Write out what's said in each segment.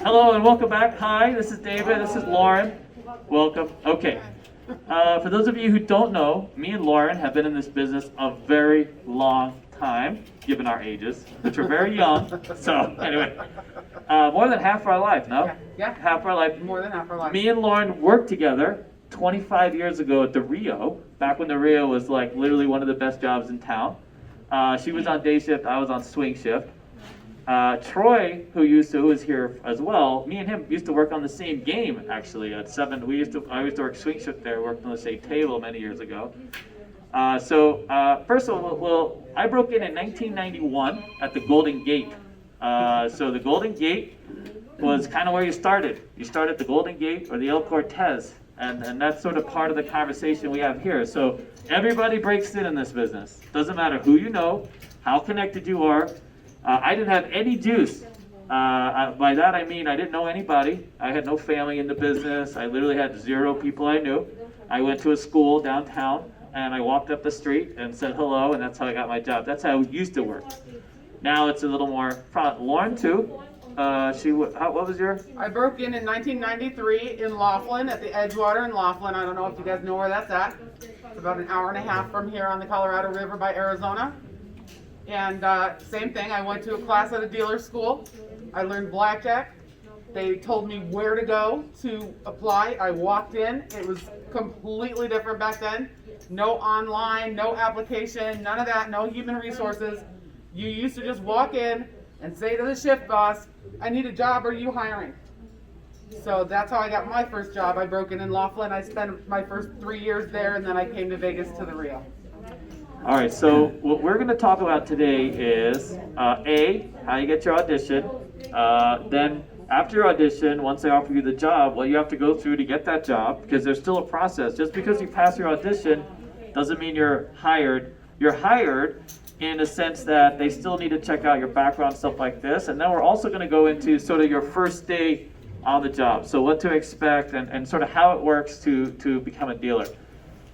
Hello and welcome back. Hi, this is David. This is Lauren. Welcome. Okay. For those of you who don't know, me and Lauren have been in this business a very long time, given our ages, which are very young. So anyway, more than half our life, no? Yeah. Half our life. More than half our life. Me and Lauren worked together 25 years ago at the Rio, back when the Rio was like literally one of the best jobs in town. She was on day shift, I was on swing shift. Troy, who was here as well, me and him used to work on the same game actually at 7. I used to work swing shift there, worked on the same table many years ago. First of all, well, I broke in 1991 at the Golden Gate. So the Golden Gate was kind of where you started. You start at the Golden Gate or the El Cortez, and that's sort of part of the conversation we have here. So everybody breaks in this business. Doesn't matter who you know, how connected you are. I didn't have any juice. By that I mean I didn't know anybody. I had no family in the business. I literally had 0 people I knew. I went to a school downtown and I walked up the street and said hello, and that's how I got my job. That's how it used to work. Now it's a little more front. Lauren too. What was your? I broke in 1993 in Laughlin at the Edgewater in Laughlin. I don't know if you guys know where that's at. It's about an hour and a half from here on the Colorado River by Arizona. And same thing, I went to a class at a dealer school. I learned Blackjack. They told me where to go to apply. I walked in. It was completely different back then. No online, no application, none of that, no human resources. You used to just walk in and say to the shift boss, I need a job, are you hiring? So that's how I got my first job. I broke in Laughlin. I spent my first 3 years there, and then I came to Vegas to the Rio. All right, so what we're going to talk about today is A, how you get your audition. Then after your audition, once they offer you the job, what you have to go through to get that job, because there's still a process. Just because you pass your audition doesn't mean you're hired. You're hired in a sense that they still need to check out your background, stuff like this. And then we're also going to go into sort of your first day on the job. So what to expect and sort of how it works to become a dealer.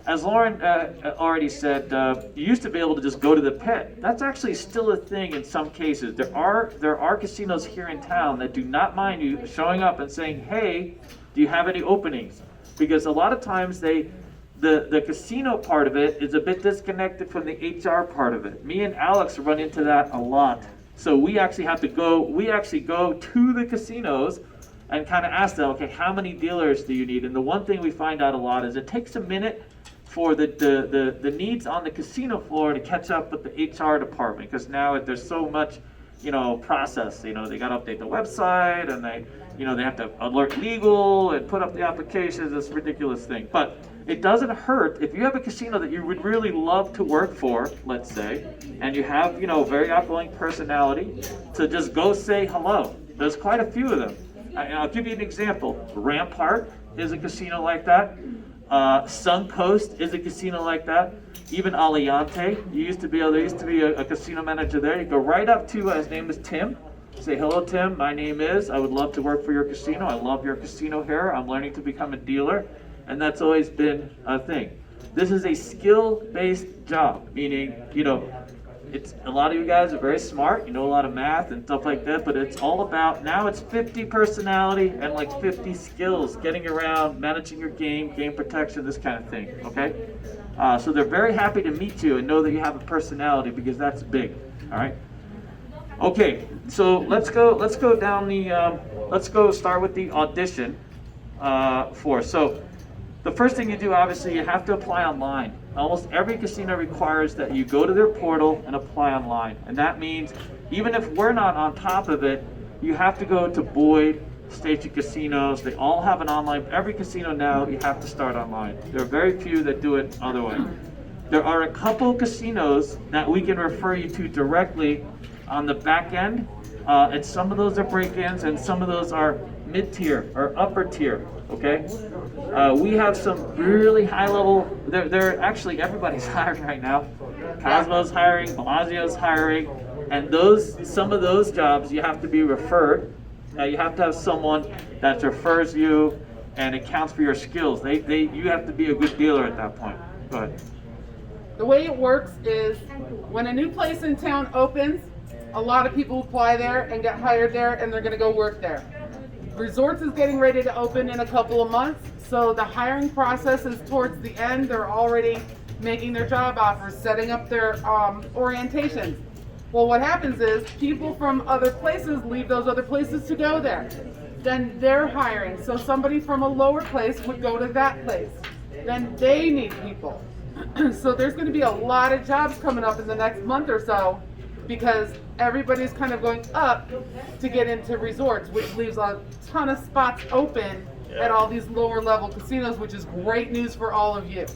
As Lauren already said, you used to be able to just go to the pit. That's actually still a thing in some cases. There are casinos here in town that do not mind you showing up and saying, hey, do you have any openings? Because a lot of times the casino part of it is a bit disconnected from the HR part of it. Me and Alex run into that a lot. So we actually go to the casinos and kind of ask them, okay, how many dealers do you need? And the one thing we find out a lot is it takes a minute for the needs on the casino floor to catch up with the HR department, because now there's so much, process. They got to update the website, and they have to alert legal and put up the applications. This ridiculous thing. But it doesn't hurt if you have a casino that you would really love to work for, let's say, and you have very outgoing personality, to just go say hello. There's quite a few of them. I'll give you an example. Rampart is a casino like that. Suncoast is a casino like that. Even Aliante, there used to be a casino manager there. You go right up to, his name is Tim. Say, hello Tim, my name is, I would love to work for your casino. I love your casino here. I'm learning to become a dealer. And that's always been a thing. This is a skill-based job, meaning, it's a lot of you guys are very smart, you know a lot of math and stuff like that, but it's all about, now it's 50 personality and like 50 skills, getting around, managing your game protection, this kind of thing, okay? So they're very happy to meet you and know that you have a personality, because that's big, all right? Okay, so let's go down let's go start with the audition So the first thing you do, obviously, you have to apply online. Almost every casino requires that you go to their portal and apply online. And that means, even if we're not on top of it, you have to go to Boyd, Station Casinos. They all have an online. Every casino now, you have to start online. There are very few that do it other way. There are a couple casinos that we can refer you to directly on the back end. And some of those are break-ins, and some of those are mid-tier or upper tier. Okay, we have some really high-level. They're actually, everybody's hiring right now. Cosmo's hiring, Bellagio's hiring, and some of those jobs you have to be referred. You have to have someone that refers you and accounts for your skills. You have to be a good dealer at that point. Go ahead. The way it works is, when a new place in town opens, a lot of people apply there and get hired there, and they're going to go work there. Resorts is getting ready to open in a couple of months, so the hiring process is towards the end. They're already making their job offers, setting up their orientations. Well, what happens is people from other places leave those other places to go there. Then they're hiring, so somebody from a lower place would go to that place. Then they need people. So there's going to be a lot of jobs coming up in the next month or so, because everybody's kind of going up to get into resorts, which leaves a ton of spots open at all these lower level casinos, which is great news for all of you.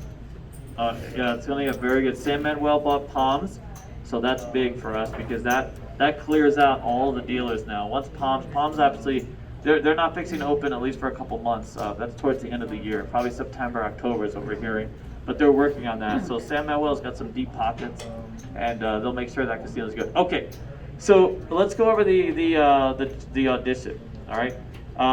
Yeah, it's going to get very good. San Manuel bought Palms, so that's big for us because that clears out all the dealers now. Once Palms actually, they're not fixing to open at least for a couple months. That's towards the end of the year, probably September, October is what we're hearing. But they're working on that. So San Manuel's got some deep pockets, and they'll make sure that casino's good. Okay, so let's go over the audition. All right.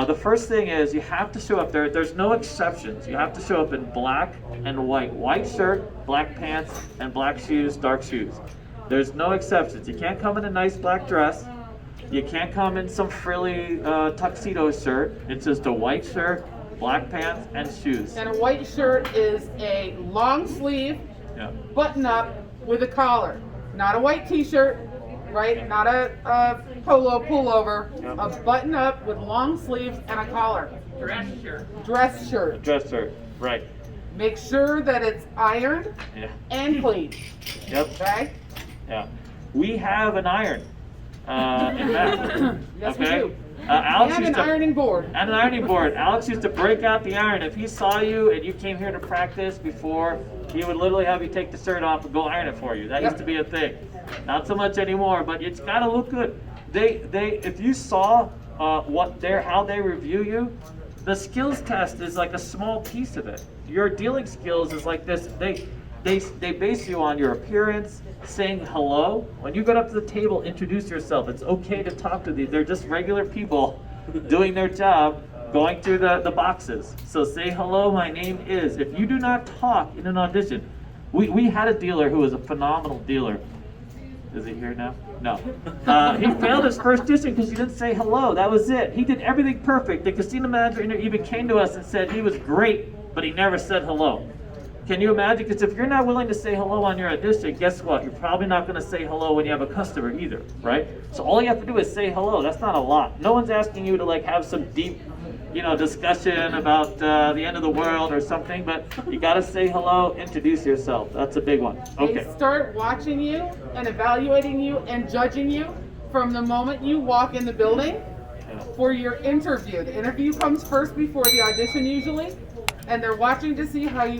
The first thing is you have to show up there. There's no exceptions. You have to show up in black and white. White shirt, black pants, and black shoes, dark shoes. There's no exceptions. You can't come in a nice black dress. You can't come in some frilly tuxedo shirt. It's just a white shirt, black pants, and shoes. And a white shirt is a long sleeve, button up with a collar. Not a white t-shirt, right? Not a polo pullover. A button up with long sleeves and a collar. Dress shirt. Dress shirt. Dress shirt, right. Make sure that it's ironed and clean. Yep. Okay? Yeah. We have an iron in that. Yes, okay? we do. Alex And used an to, ironing board. and an ironing board. Alex used to break out the iron. If he saw you and you came here to practice before, he would literally have you take the shirt off and go iron it for you. That used to be a thing. Not so much anymore, but it's got to look good. If you saw how they review you, the skills test is like a small piece of it. Your dealing skills is like this. They base you on your appearance, saying hello. When you get up to the table, introduce yourself. It's okay to talk to these. They're just regular people doing their job, going through the boxes. So say hello, my name is. If you do not talk in an audition, we had a dealer who was a phenomenal dealer. Is he here now? No. He failed his first audition because he didn't say hello. That was it. He did everything perfect. The casino manager even came to us and said he was great, but he never said hello. Can you imagine? Because if you're not willing to say hello on your audition, guess what? You're probably not going to say hello when you have a customer either, right? So all you have to do is say hello. That's not a lot. No one's asking you to like have some deep, discussion about the end of the world or something, but you got to say hello, introduce yourself. That's a big one. Okay. They start watching you and evaluating you and judging you from the moment you walk in the building for your interview. The interview comes first before the audition usually, and they're watching to see how you